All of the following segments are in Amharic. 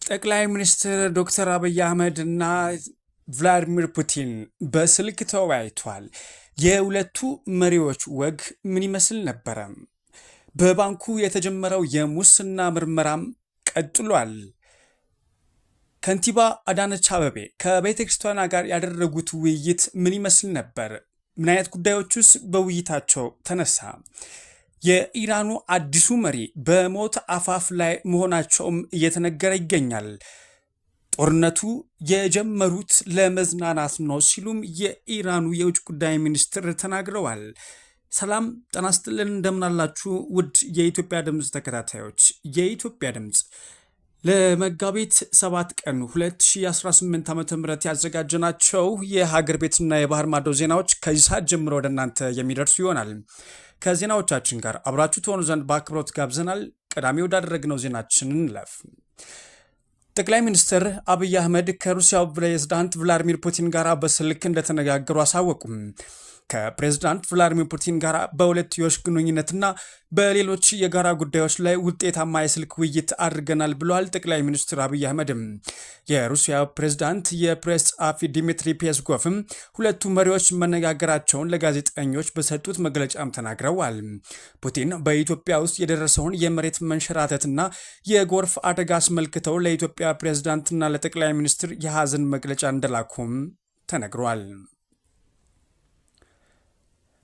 ጠቅላይ ሚኒስትር ዶክተር አብይ አህመድ እና ቭላዲሚር ፑቲን በስልክ ተወያይቷል። የሁለቱ መሪዎች ወግ ምን ይመስል ነበረ? በባንኩ የተጀመረው የሙስና ምርመራም ቀጥሏል። ከንቲባ አዳነች አቤቤ ከቤተ ክርስቲያኗ ጋር ያደረጉት ውይይት ምን ይመስል ነበር? ምን አይነት ጉዳዮችስ በውይይታቸው ተነሳ? የኢራኑ አዲሱ መሪ በሞት አፋፍ ላይ መሆናቸውም እየተነገረ ይገኛል። ጦርነቱ የጀመሩት ለመዝናናት ነው ሲሉም የኢራኑ የውጭ ጉዳይ ሚኒስትር ተናግረዋል። ሰላም ጤና ይስጥልን፣ እንደምናላችሁ ውድ የኢትዮጵያ ድምፅ ተከታታዮች። የኢትዮጵያ ድምፅ ለመጋቢት 7 ቀን 2018 ዓ.ም ያዘጋጀናቸው የሀገር ቤትና የባህር ማዶ ዜናዎች ከዚህ ሰዓት ጀምሮ ወደ እናንተ የሚደርሱ ይሆናል። ከዜናዎቻችን ጋር አብራችሁ ትሆኑ ዘንድ በአክብሮት ጋብዘናል። ቀዳሚ ወዳደረግነው ዜናችን እንለፍ። ጠቅላይ ሚኒስትር አብይ አህመድ ከሩሲያው ፕሬዝዳንት ቭላዲሚር ፑቲን ጋር በስልክ እንደተነጋገሩ አሳወቁም። ከፕሬዝዳንት ቭላዲሚር ፑቲን ጋር በሁለትዮሽ ግንኙነትና በሌሎች የጋራ ጉዳዮች ላይ ውጤታማ የስልክ ውይይት አድርገናል ብለዋል ጠቅላይ ሚኒስትር አብይ አህመድም። የሩሲያ ፕሬዝዳንት የፕሬስ ጸሐፊ ዲሚትሪ ፔስኮቭም ሁለቱ መሪዎች መነጋገራቸውን ለጋዜጠኞች በሰጡት መግለጫም ተናግረዋል። ፑቲን በኢትዮጵያ ውስጥ የደረሰውን የመሬት መንሸራተትና የጎርፍ አደጋ አስመልክተው ለኢትዮጵያ ፕሬዝዳንትና ለጠቅላይ ሚኒስትር የሐዘን መግለጫ እንደላኩም ተነግሯል።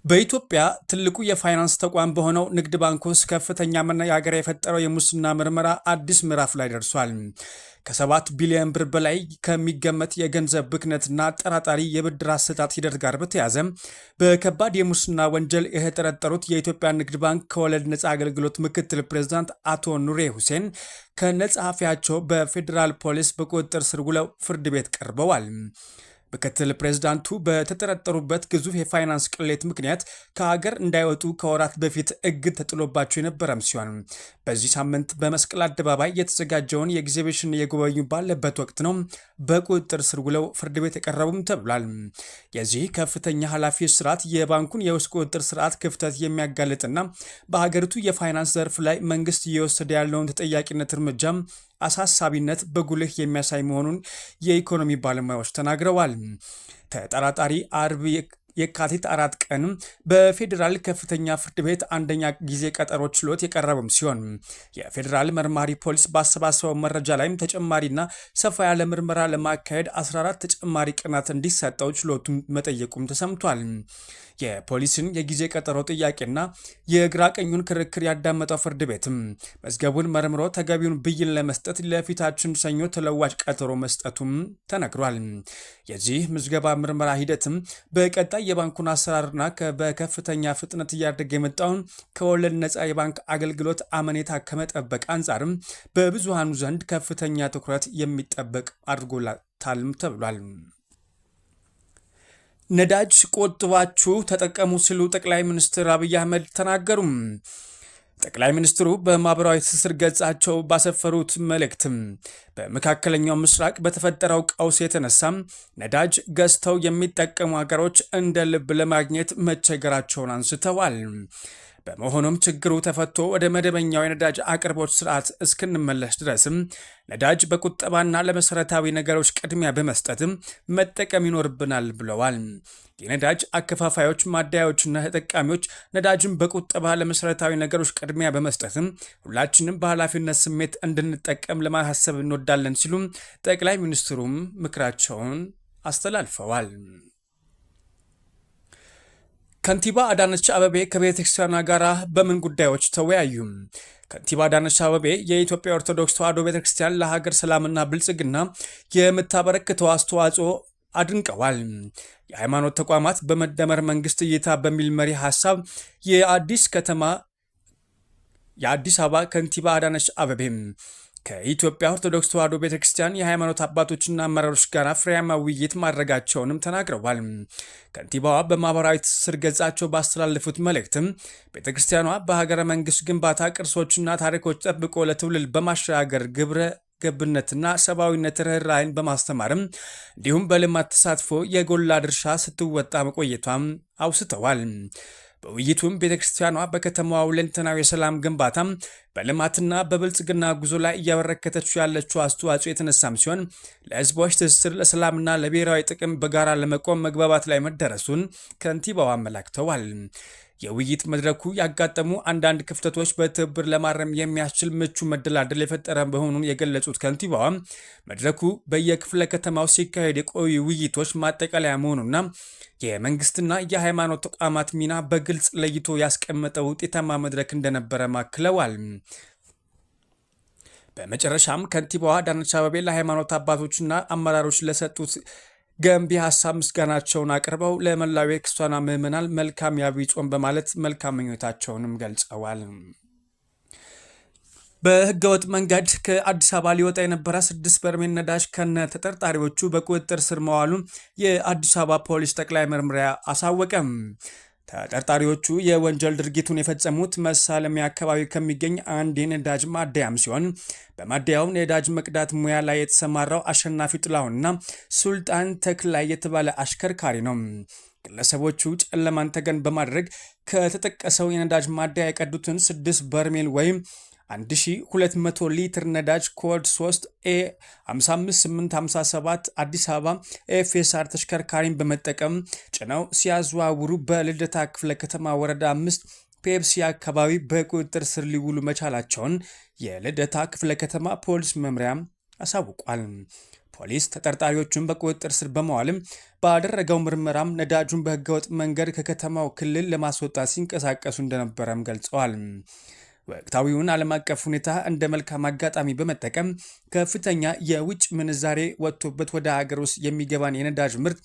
በኢትዮጵያ ትልቁ የፋይናንስ ተቋም በሆነው ንግድ ባንክ ውስጥ ከፍተኛ መነጋገሪያ የፈጠረው የሙስና ምርመራ አዲስ ምዕራፍ ላይ ደርሷል። ከ7 ቢሊዮን ብር በላይ ከሚገመት የገንዘብ ብክነትና አጠራጣሪ የብድር አሰጣጥ ሂደት ጋር በተያያዘ በከባድ የሙስና ወንጀል የተጠረጠሩት የኢትዮጵያ ንግድ ባንክ ከወለድ ነፃ አገልግሎት ምክትል ፕሬዝዳንት አቶ ኑሬ ሁሴን ከነጸሐፊያቸው በፌዴራል ፖሊስ በቁጥጥር ስር ውለው ፍርድ ቤት ቀርበዋል። ምክትል ፕሬዝዳንቱ በተጠረጠሩበት ግዙፍ የፋይናንስ ቅሌት ምክንያት ከሀገር እንዳይወጡ ከወራት በፊት እግድ ተጥሎባቸው የነበረም ሲሆን በዚህ ሳምንት በመስቀል አደባባይ የተዘጋጀውን የኤግዚቢሽን የጎበኙ ባለበት ወቅት ነው በቁጥጥር ስር ውለው ፍርድ ቤት የቀረቡም ተብሏል። የዚህ ከፍተኛ ኃላፊ ስርዓት የባንኩን የውስጥ ቁጥጥር ስርዓት ክፍተት የሚያጋልጥና በሀገሪቱ የፋይናንስ ዘርፍ ላይ መንግስት እየወሰደ ያለውን ተጠያቂነት እርምጃም አሳሳቢነት በጉልህ የሚያሳይ መሆኑን የኢኮኖሚ ባለሙያዎች ተናግረዋል። ተጠራጣሪ አርብ የካቲት 4 ቀን በፌዴራል ከፍተኛ ፍርድ ቤት አንደኛ ጊዜ ቀጠሮ ችሎት የቀረበም ሲሆን የፌዴራል መርማሪ ፖሊስ ባሰባሰበው መረጃ ላይም ተጨማሪና ሰፋ ያለ ምርመራ ለማካሄድ 14 ተጨማሪ ቀናት እንዲሰጠው ችሎቱን መጠየቁም ተሰምቷል። የፖሊስን የጊዜ ቀጠሮ ጥያቄና የግራ ቀኙን ክርክር ያዳመጠው ፍርድ ቤትም መዝገቡን መርምሮ ተገቢውን ብይን ለመስጠት ለፊታችን ሰኞ ተለዋጭ ቀጠሮ መስጠቱም ተነግሯል። የዚህ ምዝገባ ምርመራ ሂደትም በቀጣይ የባንኩን አሰራርና በከፍተኛ ፍጥነት እያደገ የመጣውን ከወለድ ነፃ የባንክ አገልግሎት አመኔታ ከመጠበቅ አንጻርም በብዙሃኑ ዘንድ ከፍተኛ ትኩረት የሚጠበቅ አድርጎታልም ተብሏል። ነዳጅ ቆጥባችሁ ተጠቀሙ ሲሉ ጠቅላይ ሚኒስትር አብይ አህመድ ተናገሩም። ጠቅላይ ሚኒስትሩ በማህበራዊ ትስስር ገጻቸው ባሰፈሩት መልእክትም በመካከለኛው ምስራቅ በተፈጠረው ቀውስ የተነሳም ነዳጅ ገዝተው የሚጠቀሙ ሀገሮች እንደ ልብ ለማግኘት መቸገራቸውን አንስተዋል። በመሆኑም ችግሩ ተፈቶ ወደ መደበኛው የነዳጅ አቅርቦት ስርዓት እስክንመለስ ድረስም ነዳጅ በቁጠባና ለመሰረታዊ ነገሮች ቅድሚያ በመስጠትም መጠቀም ይኖርብናል ብለዋል። የነዳጅ አከፋፋዮች፣ ማደያዎችና ተጠቃሚዎች ነዳጅን በቁጠባ ለመሰረታዊ ነገሮች ቅድሚያ በመስጠትም ሁላችንም በኃላፊነት ስሜት እንድንጠቀም ለማሳሰብ እንወዳለን ሲሉም ጠቅላይ ሚኒስትሩም ምክራቸውን አስተላልፈዋል። ከንቲባ አዳነች አቤቤ ከቤተ ክርስቲያኗ ጋር በምን ጉዳዮች ተወያዩ? ከንቲባ አዳነች አቤቤ የኢትዮጵያ ኦርቶዶክስ ተዋሕዶ ቤተ ክርስቲያን ለሀገር ሰላምና ብልጽግና የምታበረክተው አስተዋጽኦ አድንቀዋል። የሃይማኖት ተቋማት በመደመር መንግስት እይታ በሚል መሪ ሀሳብ የአዲስ አበባ ከንቲባ አዳነች አቤቤ ከኢትዮጵያ ኦርቶዶክስ ተዋሕዶ ቤተክርስቲያን የሃይማኖት አባቶችና አመራሮች ጋር ፍሬያማ ውይይት ማድረጋቸውንም ተናግረዋል። ከንቲባዋ በማህበራዊ ትስስር ገጻቸው ባስተላለፉት መልእክትም ቤተክርስቲያኗ በሀገረ መንግስት ግንባታ ቅርሶችና ታሪኮች ጠብቆ ለትውልድ በማሸጋገር ግብረ ገብነትና ሰብአዊነት ርህራሄን በማስተማርም እንዲሁም በልማት ተሳትፎ የጎላ ድርሻ ስትወጣ መቆየቷም አውስተዋል። በውይይቱም ቤተክርስቲያኗ በከተማዋ ሁለንተናዊ የሰላም ግንባታ በልማትና በብልጽግና ጉዞ ላይ እያበረከተችው ያለችው አስተዋጽኦ የተነሳም ሲሆን ለህዝቦች ትስስር፣ ለሰላምና ለብሔራዊ ጥቅም በጋራ ለመቆም መግባባት ላይ መደረሱን ከንቲባው አመላክተዋል። የውይይት መድረኩ ያጋጠሙ አንዳንድ ክፍተቶች በትብብር ለማረም የሚያስችል ምቹ መደላደል የፈጠረ መሆኑን የገለጹት ከንቲባዋ መድረኩ በየክፍለ ከተማው ሲካሄድ የቆዩ ውይይቶች ማጠቃለያ መሆኑና የመንግስትና የሃይማኖት ተቋማት ሚና በግልጽ ለይቶ ያስቀመጠ ውጤታማ መድረክ እንደነበረ ማክለዋል። በመጨረሻም ከንቲባዋ አዳነች አቤቤ ለሃይማኖት አባቶችና አመራሮች ለሰጡት ገንቢ ሀሳብ ምስጋናቸውን አቅርበው ለመላው የክርስቲያኗ ምዕመናን መልካም የዐቢይ ጾም በማለት መልካም ምኞታቸውንም ገልጸዋል። በህገወጥ መንገድ ከአዲስ አበባ ሊወጣ የነበረ 6 በርሜል ነዳጅ ከነ ተጠርጣሪዎቹ በቁጥጥር ስር መዋሉን የአዲስ አበባ ፖሊስ ጠቅላይ መምሪያ አሳወቀም። ተጠርጣሪዎቹ የወንጀል ድርጊቱን የፈጸሙት መሳለሚያ አካባቢ ከሚገኝ አንድ የነዳጅ ማደያም ሲሆን በማደያው ነዳጅ መቅዳት ሙያ ላይ የተሰማራው አሸናፊ ጥላሁንና ሱልጣን ተክላይ የተባለ አሽከርካሪ ነው። ግለሰቦቹ ጨለማን ተገን በማድረግ ከተጠቀሰው የነዳጅ ማደያ የቀዱትን 6 በርሜል ወይም 1200 ሊትር ነዳጅ ኮድ 3 A55857 አዲስ አበባ ኤፍኤስአር ተሽከርካሪን በመጠቀም ጭነው ሲያዘዋውሩ በልደታ ክፍለ ከተማ ወረዳ 5 ፔፕሲ አካባቢ በቁጥጥር ስር ሊውሉ መቻላቸውን የልደታ ክፍለ ከተማ ፖሊስ መምሪያ አሳውቋል። ፖሊስ ተጠርጣሪዎቹን በቁጥጥር ስር በመዋልም ባደረገው ምርመራም ነዳጁን በህገወጥ መንገድ ከከተማው ክልል ለማስወጣት ሲንቀሳቀሱ እንደነበረም ገልጸዋል። ወቅታዊውን ዓለም አቀፍ ሁኔታ እንደ መልካም አጋጣሚ በመጠቀም ከፍተኛ የውጭ ምንዛሬ ወጥቶበት ወደ ሀገር ውስጥ የሚገባን የነዳጅ ምርት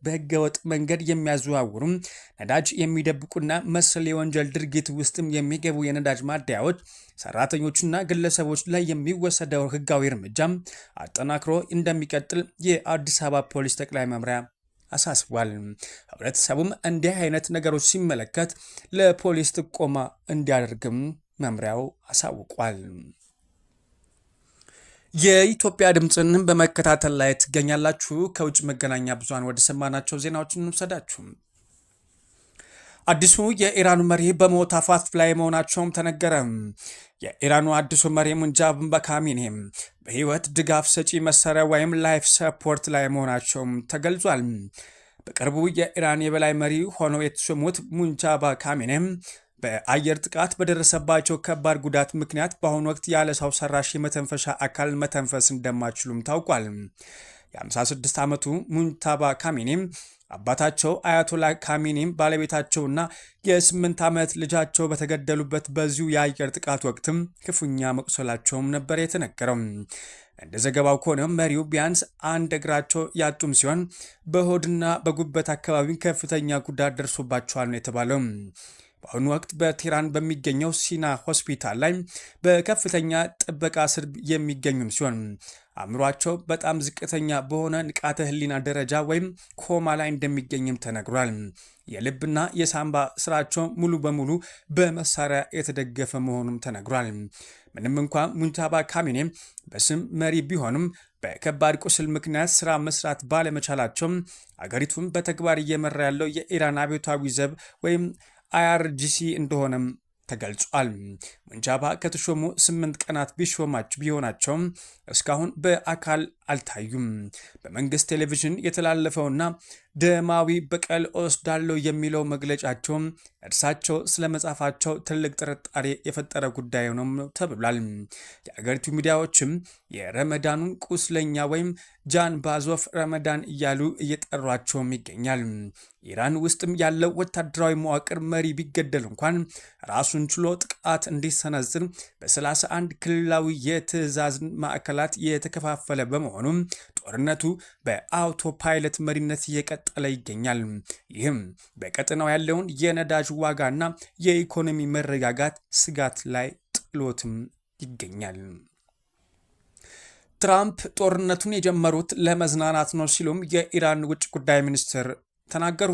በህገወጥ መንገድ የሚያዘዋውሩ ነዳጅ የሚደብቁና መሰል የወንጀል ድርጊት ውስጥም የሚገቡ የነዳጅ ማደያዎች ሰራተኞችና ግለሰቦች ላይ የሚወሰደው ህጋዊ እርምጃም አጠናክሮ እንደሚቀጥል የአዲስ አበባ ፖሊስ ጠቅላይ መምሪያ አሳስቧል። ህብረተሰቡም እንዲህ አይነት ነገሮች ሲመለከት ለፖሊስ ጥቆማ እንዲያደርግም መምሪያው አሳውቋል። የኢትዮጵያ ድምፅን በመከታተል ላይ ትገኛላችሁ። ከውጭ መገናኛ ብዙሃን ወደ ሰማናቸው ዜናዎች እንውሰዳችሁ። አዲሱ የኢራኑ መሪ በሞት አፋፍ ላይ መሆናቸውም ተነገረ። የኢራኑ አዲሱ መሪ ሙጃብ ካሚኒ በህይወት ድጋፍ ሰጪ መሳሪያ ወይም ላይፍ ሰፖርት ላይ መሆናቸውም ተገልጿል። በቅርቡ የኢራን የበላይ መሪ ሆነው የተሾሙት ሙጃብ ካሚኒ በአየር ጥቃት በደረሰባቸው ከባድ ጉዳት ምክንያት በአሁኑ ወቅት ያለ ሰው ሰራሽ የመተንፈሻ አካል መተንፈስ እንደማይችሉም ታውቋል። የ56 ዓመቱ ሙጅታባ ካሚኒ አባታቸው አያቶላ ካሚኒም ባለቤታቸውና የ8 ዓመት ልጃቸው በተገደሉበት በዚሁ የአየር ጥቃት ወቅትም ክፉኛ መቁሰላቸውም ነበር የተነገረው። እንደ ዘገባው ከሆነ መሪው ቢያንስ አንድ እግራቸው ያጡም ሲሆን በሆድና በጉበት አካባቢ ከፍተኛ ጉዳት ደርሶባቸዋል ነው የተባለው። በአሁኑ ወቅት በቴህራን በሚገኘው ሲና ሆስፒታል ላይ በከፍተኛ ጥበቃ ስር የሚገኙም ሲሆን አእምሯቸው በጣም ዝቅተኛ በሆነ ንቃተ ህሊና ደረጃ ወይም ኮማ ላይ እንደሚገኝም ተነግሯል። የልብና የሳምባ ስራቸው ሙሉ በሙሉ በመሳሪያ የተደገፈ መሆኑም ተነግሯል። ምንም እንኳን ሙጅታባ ካሚኒ በስም መሪ ቢሆንም በከባድ ቁስል ምክንያት ስራ መስራት ባለመቻላቸው አገሪቱን በተግባር እየመራ ያለው የኢራን አብዮታዊ ዘብ ወይም IRGC እንደሆነም ተገልጿል። ሙጅታባ ከተሾሙ 8 ቀናት ቢሆናቸውም እስካሁን በአካል አልታዩም። በመንግስት ቴሌቪዥን የተላለፈውና ደማዊ በቀል ወስዳለው የሚለው መግለጫቸው እርሳቸው ስለመጻፋቸው ትልቅ ጥርጣሬ የፈጠረ ጉዳይ ነው ተብሏል። የአገሪቱ ሚዲያዎችም የረመዳኑን ቁስለኛ ወይም ጃን ባዞፍ ረመዳን እያሉ እየጠሯቸውም ይገኛል። ኢራን ውስጥም ያለው ወታደራዊ መዋቅር መሪ ቢገደል እንኳን ራሱን ችሎ ጥቃት እንዲሰነዝር በ31 ክልላዊ የትዕዛዝ ማዕከላት የተከፋፈለ በመሆኑ ጦርነቱ በአውቶ ፓይለት መሪነት እየቀጠለ ይገኛል። ይህም በቀጠናው ያለውን የነዳጅ ዋጋና የኢኮኖሚ መረጋጋት ስጋት ላይ ጥሎትም ይገኛል። ትራምፕ ጦርነቱን የጀመሩት ለመዝናናት ነው ሲሉም የኢራን ውጭ ጉዳይ ሚኒስትር ተናገሩ።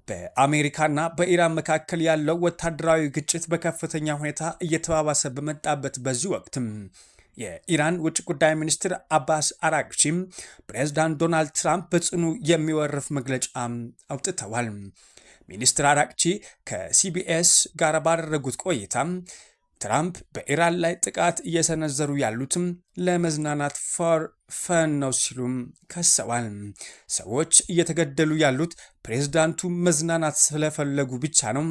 በአሜሪካና በኢራን መካከል ያለው ወታደራዊ ግጭት በከፍተኛ ሁኔታ እየተባባሰ በመጣበት በዚህ ወቅትም የኢራን ውጭ ጉዳይ ሚኒስትር አባስ አራግቺም ፕሬዝዳንት ዶናልድ ትራምፕ በጽኑ የሚወርፍ መግለጫ አውጥተዋል። ሚኒስትር አራግቺ ከሲቢኤስ ጋር ባደረጉት ቆይታ ትራምፕ በኢራን ላይ ጥቃት እየሰነዘሩ ያሉትም ለመዝናናት ፈን ነው ሲሉም ከሰዋል። ሰዎች እየተገደሉ ያሉት ፕሬዝዳንቱ መዝናናት ስለፈለጉ ብቻ ነው፣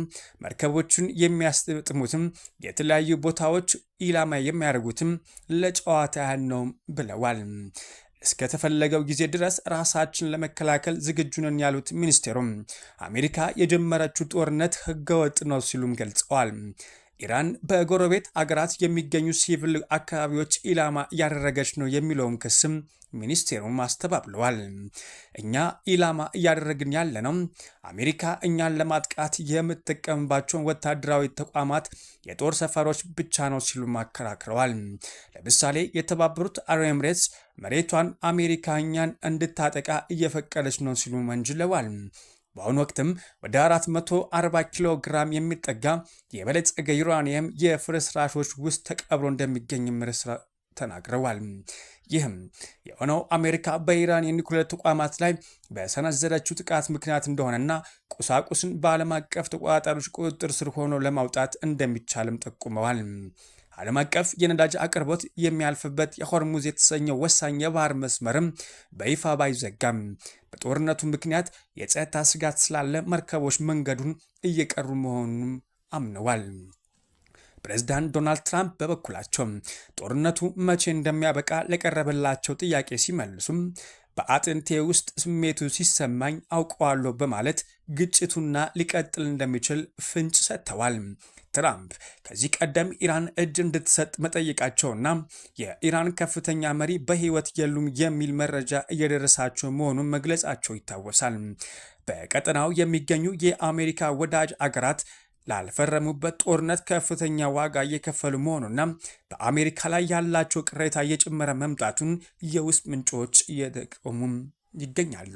መርከቦቹን የሚያስጥሙትም የተለያዩ ቦታዎች ኢላማ የሚያደርጉትም ለጨዋታ ያህል ነው ብለዋል። እስከተፈለገው ጊዜ ድረስ ራሳችን ለመከላከል ዝግጁ ነን ያሉት ሚኒስቴሩም አሜሪካ የጀመረችው ጦርነት ህገወጥ ነው ሲሉም ገልጸዋል። ኢራን በጎረቤት አገራት የሚገኙ ሲቪል አካባቢዎች ኢላማ እያደረገች ነው የሚለውን ክስም ሚኒስቴሩም አስተባብለዋል። እኛ ኢላማ እያደረግን ያለ ነው አሜሪካ እኛን ለማጥቃት የምትጠቀምባቸውን ወታደራዊ ተቋማት፣ የጦር ሰፈሮች ብቻ ነው ሲሉም አከራክረዋል። ለምሳሌ የተባበሩት አረብ ኤምሬትስ መሬቷን አሜሪካ እኛን እንድታጠቃ እየፈቀደች ነው ሲሉ ወንጅለዋል። በአሁኑ ወቅትም ወደ 440 ኪሎ ግራም የሚጠጋ የበለጸገ ዩራኒየም የፍርስራሾች ውስጥ ተቀብሮ እንደሚገኝም ተናግረዋል። ይህም የሆነው አሜሪካ በኢራን የኒኩሌር ተቋማት ላይ በሰነዘረችው ጥቃት ምክንያት እንደሆነና ቁሳቁስን በዓለም አቀፍ ተቆጣጣሪዎች ቁጥጥር ስር ሆኖ ለማውጣት እንደሚቻልም ጠቁመዋል። ዓለም አቀፍ የነዳጅ አቅርቦት የሚያልፍበት የሆርሙዝ የተሰኘው ወሳኝ የባህር መስመርም በይፋ ባይዘጋም በጦርነቱ ምክንያት የጸጥታ ስጋት ስላለ መርከቦች መንገዱን እየቀሩ መሆኑን አምነዋል። ፕሬዝዳንት ዶናልድ ትራምፕ በበኩላቸው ጦርነቱ መቼ እንደሚያበቃ ለቀረበላቸው ጥያቄ ሲመልሱም በአጥንቴ ውስጥ ስሜቱ ሲሰማኝ አውቀዋለሁ በማለት ግጭቱና ሊቀጥል እንደሚችል ፍንጭ ሰጥተዋል። ትራምፕ ከዚህ ቀደም ኢራን እጅ እንድትሰጥ መጠየቃቸውና የኢራን ከፍተኛ መሪ በሕይወት የሉም የሚል መረጃ እየደረሳቸው መሆኑን መግለጻቸው ይታወሳል። በቀጠናው የሚገኙ የአሜሪካ ወዳጅ አገራት ላልፈረሙበት ጦርነት ከፍተኛ ዋጋ እየከፈሉ መሆኑና በአሜሪካ ላይ ያላቸው ቅሬታ እየጨመረ መምጣቱን የውስጥ ምንጮች እየጠቆሙም ይገኛሉ።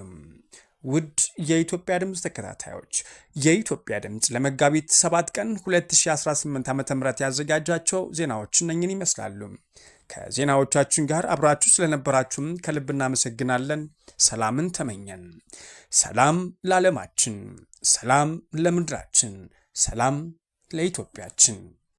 ውድ የኢትዮጵያ ድምፅ ተከታታዮች የኢትዮጵያ ድምፅ ለመጋቢት 7 ቀን 2018 ዓ.ም ያዘጋጃቸው ዜናዎች እነኝን ይመስላሉ። ከዜናዎቻችን ጋር አብራችሁ ስለነበራችሁም ከልብ እናመሰግናለን። ሰላምን ተመኘን። ሰላም ለዓለማችን፣ ሰላም ለምድራችን፣ ሰላም ለኢትዮጵያችን።